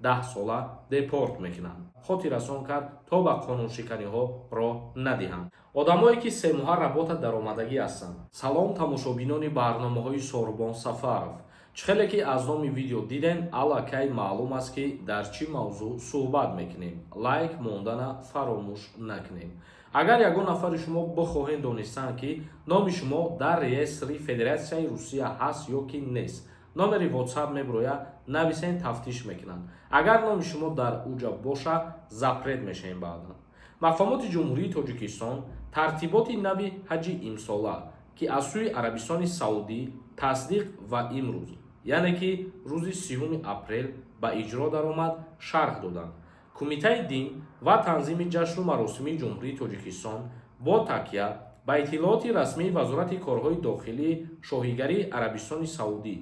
10 сола депорт мекунанд. Хотир расон кард то ба қонуншиканиҳо роҳ надиҳанд. одамое ки семоҳа работа даромадагӣ ҳастанд. салом тамошобинони барномаҳои Сорбон Сафаров. чхеле ки аз номи видео дидем, аллакай маълум аст ки дар чӣ мавзӯъ суҳбат мекунем. Лайк мондана фаромӯш накунем. агар ягон нафари шумо бихоҳед донистанд ки номи шумо дар реестри Федератсияи Русия ҳаст ё ки нест, номери WhatsApp мебирояд, нависен, тафтиш мекунанд. агар номи шумо дар уҷа боша, запрет мешавем баъдан. мақомоти ҷумҳурии Тоҷикистон тартиботи нави ҳаҷи имсола ки аз сӯи Арабистони Саудӣ тасдиқ ва имрӯз, яъне ки рӯзи 30 апрел ба иҷро даромад, шарҳ доданд. кумитаи дин ва танзими ҷашну маросими ҷумҳурии Тоҷикистон бо такя ба иттилооти расмии Вазорати корҳои дохилии Шоҳигарии Арабистони Саудӣ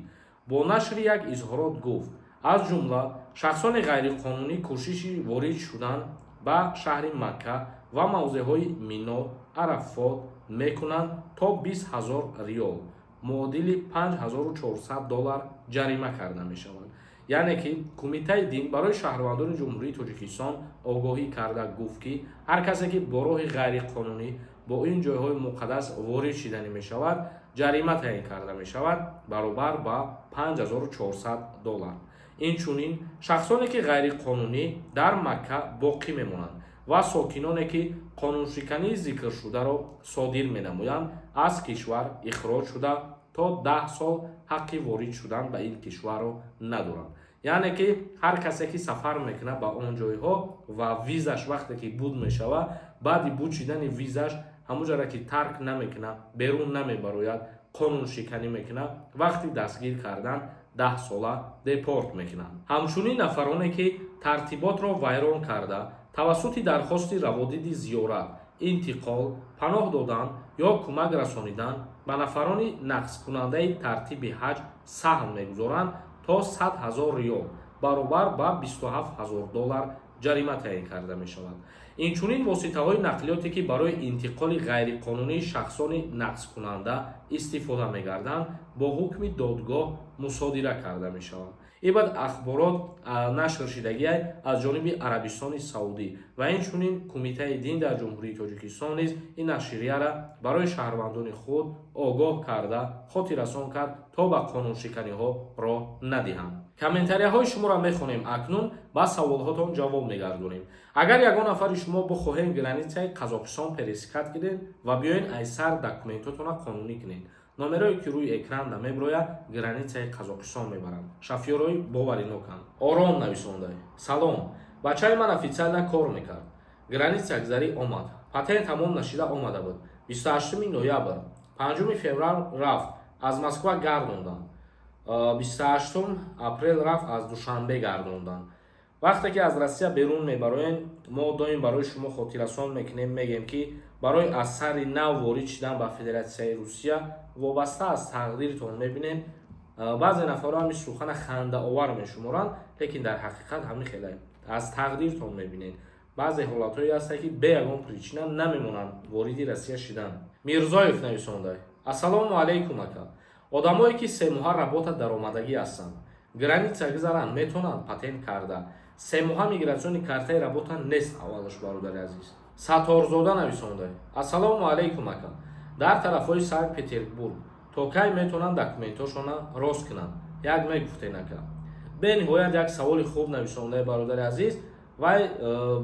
бо нашри як изҳорот гуфт, аз ҷумла шахсони ғайриқонунӣ кӯшиши ворид шудан ба шаҳри Макка ва мавзеъҳои Мино, Арафот мекунанд то 20 000 риёл муодили $5400 ҷарима карда мешаванд. яъне ки кумитаи дин барои шаҳрвандони ҷумҳурии Тоҷикистон огоҳӣ карда гуфт ки ҳар касе ки бо роҳи ғайриқонунӣ бо ин ҷойҳои муқаддас ворид шиданӣ мешавад, ҷарима таъин карда мешавад баробар ба $5400. инчунин шахсоне ки ғайриқонунӣ дар Макка боқӣ мемонанд ва сокиноне ки қонуншикании зикршударо содир менамоянд, аз кишвар ихроҷ шуда то 10 сол ҳаққи ворид шудан ба ин кишварро надоранд. яъне ки ҳар касе ки сафар мекунад ба он ҷойҳо ва визаш вақте ки буд мешавад, баъди буд шидани визаш ҳамон ҷоро ки тарк намекунад, берун намебарояд, қонуншиканӣ мекунад, вақти дастгир кардан 10 сола депорт мекунанд. ҳамчунин нафароне ки тартиботро вайрон карда тавассути дархости раводиди зиёрат, интиқол, паноҳ додан ё кӯмак расонидан ба нафарони нақскунандаи тартиби ҳаҷ саҳм мегузоранд, то 100 000 риёл баробар ба $27000 ҷарима таъин карда мешавад. инчунин воситаҳои нақлиёте ки барои интиқоли ғайриқонунии шахсони нақскунанда истифода мегарданд, бо ҳукми додгоҳ мусодира карда мешаванд. ибад ахборот нашр шидагӣ аз ҷониби Арабистони Саудӣ ва инчунин кумитаи дин дар ҷумҳурии Тоҷикистон низ ин нашрияра барои шаҳрвандони худ огоҳ карда хотир расон кард то ба қонуншиканиҳо роҳ надиҳанд. комментарияҳои шуморо мехонем, акнун ба саволҳотон ҷавоб мегардонем. агар ягон нафари шумо бихоҳед границаи Қазоқистон пересикат кунед ва биёед айсар документотона қонунӣ кунед, номерое ки рӯи экрана мебирояд границаи Қазоқистон мебаранд. шафёрои бовариноканд. ором нависондай. салом, бачаи ман официально кор мекард. граница гузарӣ омад. патент тамом нашида омада буд. 28 ноябр, 5 феврал рафт, аз Москва гардонданд. 28 апрел рафт, аз Душанбе гардонданд. вақте ки аз Россия берун мебароем, мо доим барои шумо хотиррасон мекунем, мегем ки барои аз сари нав ворид шидан ба Федератсияи Русия вобаста аз тақдиртон мебинем. баъзе нафарҳо ҳамин сухана хандаовар мешуморанд, лекин дар ҳақиқат ҳамин хеле аз тақдиртон мебинед. баъзе ҳолатҳое ҳастанд ки бе ягон причина намемонанд вориди Россия шидан. мирзоев нависондай. ассалому алайкум ака. одамое ки семоҳа работа даромадагӣ ҳастанд, граница гузаранд, метавонанд патент карда. семоҳа мигратсиони картаи работа нест аввалаш, бародари азиз. саторзода нависондай. ассалому алайкум ака. дар тарафҳои Санкт Петербург то кай метавонанд документошона рост кунанд? як мегуфтен ака. бениҳоят як саволи хуб нависондай, бародари азиз. вай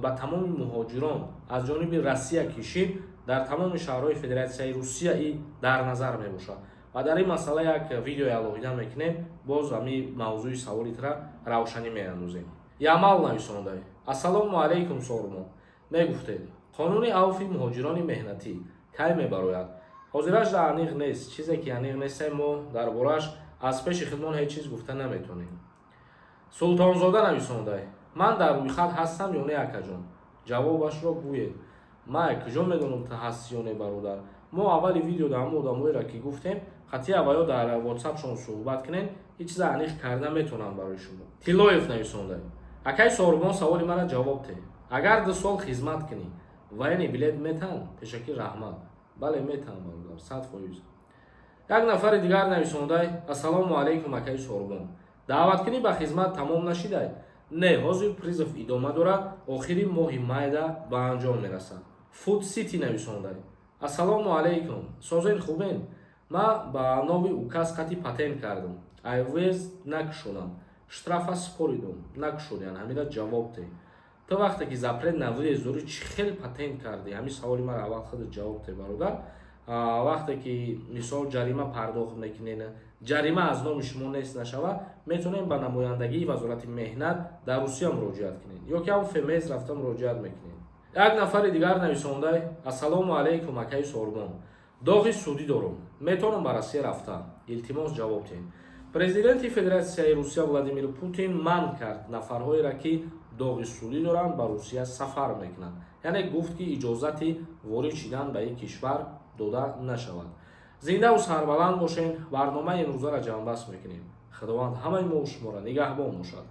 ба тамоми муҳоҷирон аз ҷониби Россия кишид дар тамоми шаҳрҳои Федератсияи Русия дар назар мебошад. ва дар ин масъала як видеои алоҳида мекунем, боз ҳамин мавзӯи саволитра равшанӣ меандозем. ямал нависондай. ассалому алайкум Сормо. мегуфтед қонуни авфи муҳоҷирони меҳнатӣ кай мебарояд? ҳозираш дар аниқ нест. чизе ки аниқ нест, мо дар бораш аз пеши худмон ҳеҷ чиз гуфта наметонем. султонзода нависондай. ман дар рӯйхат ҳастам ё не акаҷон? ҷавобашро гӯед. май куҷо медонам та ҳасти ё не бародар? мо аввали видео дар ҳамон одамоеро ки гуфтем, хати аввало дар WhatsApp шумо суҳбат кунед, ҳеҷ чиза аниқ карда метавонам барои шумо. тилоев нависондай. акай Сорбон саволи мара ҷавоб те. агар 2 сол хизмат кунӣ, военный билет метаҳанд? пешакӣ раҳмат. бале метаҳанд бародар, 100%. як нафари дигар нависондай. ассалому алайкум акай Сорбон. даъваткунӣ ба хизмат тамом нашидай? не ҳозир призов идома дорад, охири моҳи майда ба анҷом мерасад. Фуд Сити нависондаем. Ассалому алайкум. Созен хубен? Ма ба нови указ хати патент кардам. Айвез накушонам. Штрафа споридум. Накушонян. Ҳамира ҷавоб де. То вақте ки запрет навле зури чӣ хел патент карди? Ҳамин саволи мара аввал худа ҷавоб де бародар. Вақте ки мисол ҷарима пардохт мекунед, ҷарима аз номи шумо нест нашавад, метавонем ба намояндагии вазорати меҳнат дар Русия муроҷиат кунед ё ки ҳам ФМС рафта муроҷиат мекунед. Як нафари дигар нависонда: ассалому алайкум акаи Сорбон. Доғи судӣ дорам. Метавонам ба Россия рафта. Илтимос ҷавоб диҳед. Президенти Федератсияи Русия Владимир Путин манъ кард нафарҳоеро ки доғи судӣ доранд ба Русия сафар мекунанд. Яъне гуфт ки иҷозати ворид шудан ба ин кишвар дода нашавад. Зиндаву сарбаланд бошед. барномаи имрӯзаро ҷамъбаст мекунем. Худованд ҳамаи мо шуморо нигаҳбон бошад.